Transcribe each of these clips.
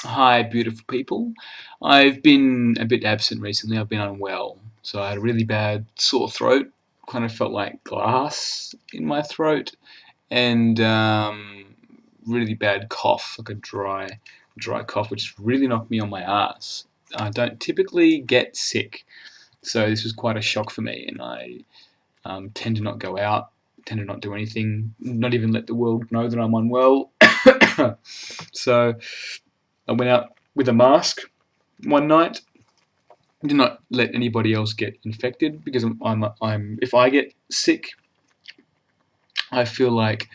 Hi, beautiful people. I've been a bit absent recently. I've been unwell. So I had a really bad sore throat. Kind of felt like glass in my throat. And really bad cough, like a dry cough, which really knocked me on my ass. I don't typically get sick. So this was quite a shock for me. And I tend to not go out, tend to not do anything, not even let the world know that I'm unwell. So I went out with a mask one night. Did not let anybody else get infected because I'm if I get sick, I feel like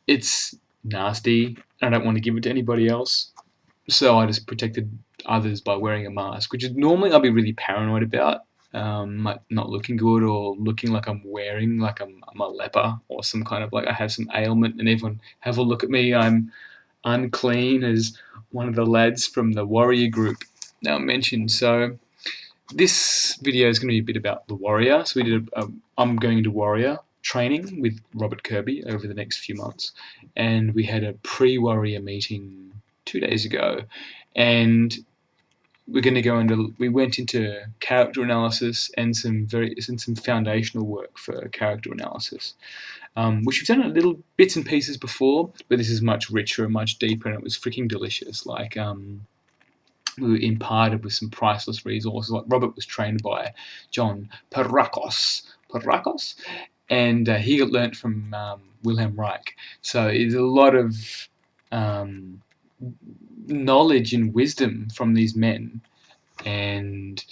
it's nasty. I don't want to give it to anybody else, so I just protected others by wearing a mask, which is normally I'll be really paranoid about, like not looking good or looking like I'm wearing like I'm a leper or some kind of like I have some ailment, and everyone have a look at me. I'm unclean, as one of the lads from the warrior group now mentioned. So this video is going to be a bit about the warrior. So I'm going into warrior training with Robert Kirby over the next few months, and we had a pre-warrior meeting 2 days ago, and we went into character analysis and some foundational work for character analysis, which we've done a little bits and pieces before, but this is much richer and much deeper, and it was freaking delicious. Like we were imparted with some priceless resources. Like Robert was trained by John Parrakos, and he got learnt from Wilhelm Reich. So there's a lot of um, knowledge and wisdom from these men. And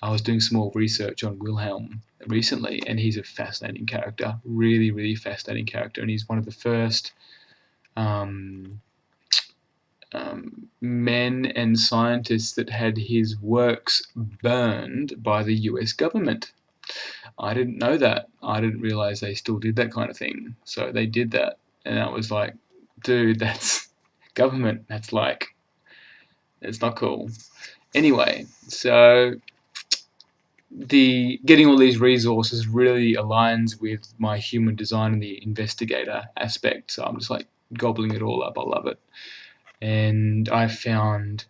I was doing some more research on Wilhelm recently, and he's a fascinating character, really, really fascinating character, and he's one of the first um, men and scientists that had his works burned by the US government. I didn't know that. I didn't realize they still did that kind of thing. So they did that, and I was like, dude, that's government. It's not cool. Anyway, so the getting all these resources really aligns with my human design and the investigator aspect. So I'm just like gobbling it all up. I love it. And I found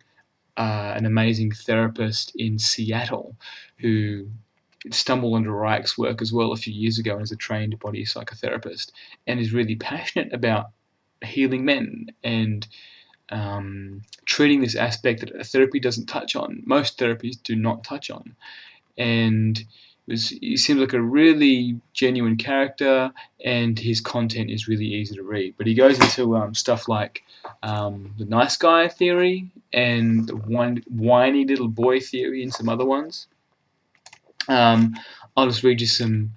an amazing therapist in Seattle who stumbled onto Reich's work as well a few years ago and is a trained body psychotherapist and is really passionate about healing men and treating this aspect that a therapy doesn't touch on. Most therapies do not touch on. And he seems like a really genuine character, and his content is really easy to read. But he goes into stuff like the nice guy theory and the whiny little boy theory and some other ones. Um, I'll just read you some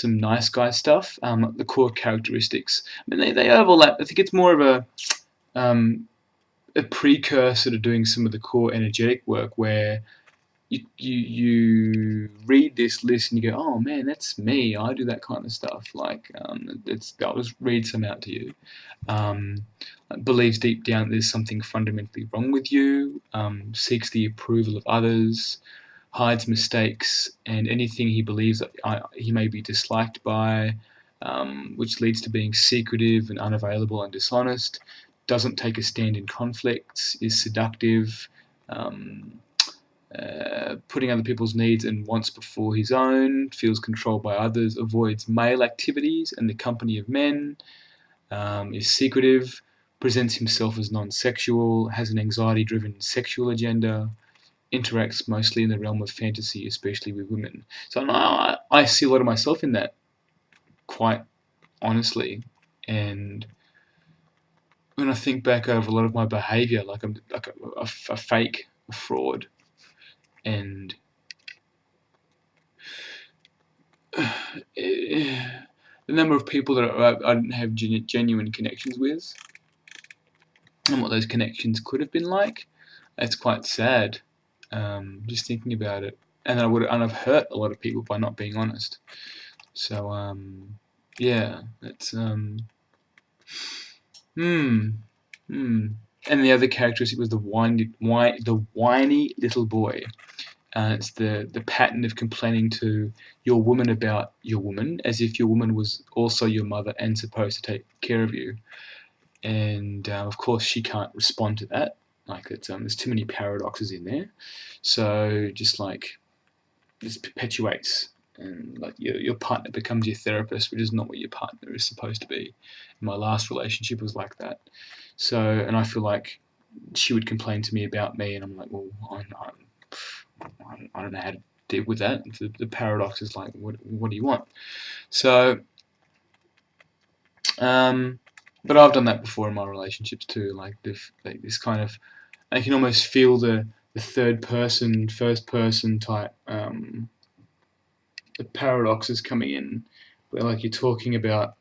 nice guy stuff. The core characteristics. I mean, they overlap. I think it's more of um, a precursor to doing some of the core energetic work where you read this list and you go, oh man, that's me. I do that kind of stuff. Like I'll just read some out to you. Um, Believes deep down there's something fundamentally wrong with you. Seeks the approval of others. Hides mistakes and anything he believes that he may be disliked by, which leads to being secretive and unavailable and dishonest. Doesn't take a stand in conflicts. Is seductive. Putting other people's needs and wants before his own, feels controlled by others, avoids male activities and the company of men, is secretive, presents himself as non-sexual, has an anxiety-driven sexual agenda, interacts mostly in the realm of fantasy, especially with women. So I see a lot of myself in that, quite honestly. And when I think back over a lot of my behaviour, like I'm like a fake, a fraud, and the number of people that I didn't have genuine connections with, and what those connections could have been like, it's quite sad. Just thinking about it, and I've hurt a lot of people by not being honest. So yeah, it's hmm, hmm. And the other characteristic was the whiny little boy. It's the pattern of complaining to your woman about your woman, as if your woman was also your mother and supposed to take care of you. And of course, she can't respond to that. Like there's too many paradoxes in there. So just like this perpetuates, and like your partner becomes your therapist, which is not what your partner is supposed to be. My last relationship was like that. So, and I feel like she would complain to me about me, and I'm like, well, I don't know how to deal with that. The paradox is like, what do you want? So, but I've done that before in my relationships too. Like this kind of, I can almost feel the third person, first person type the paradox is coming in, where like you're talking about,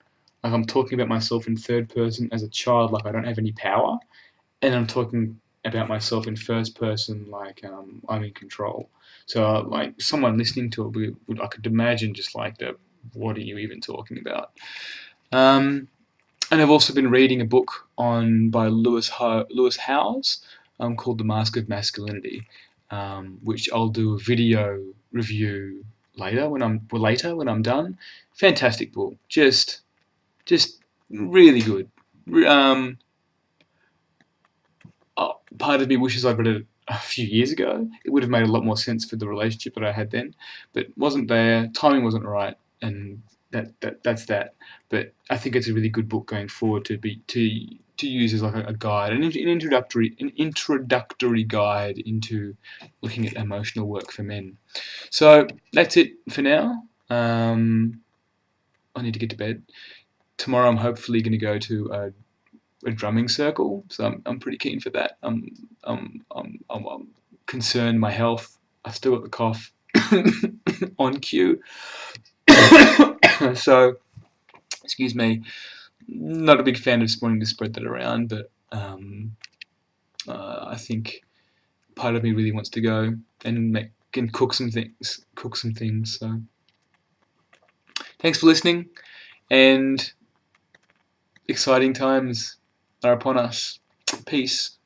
like I'm talking about myself in third person as a child, like I don't have any power, and I'm talking about myself in first person, like I'm in control. So like someone listening to it I could imagine just like what are you even talking about? Um, and I've also been reading a book by Lewis Howes called The Mask of Masculinity, which I'll do a video review later when I'm done. Fantastic book, just really good. Um, Part of me wishes I'd read it a few years ago. It would have made a lot more sense for the relationship that I had then, but wasn't there. Timing wasn't right, and that's that. But I think it's a really good book going forward to use as like a guide, an introductory guide into looking at emotional work for men. So that's it for now. I need to get to bed. Tomorrow I'm hopefully going to go to a drumming circle, so I'm pretty keen for that. I'm concerned my health. I've still got the cough on cue, so excuse me. Not a big fan of wanting to spread that around, but I think part of me really wants to go and cook some things. So thanks for listening, and exciting times are upon us. Peace.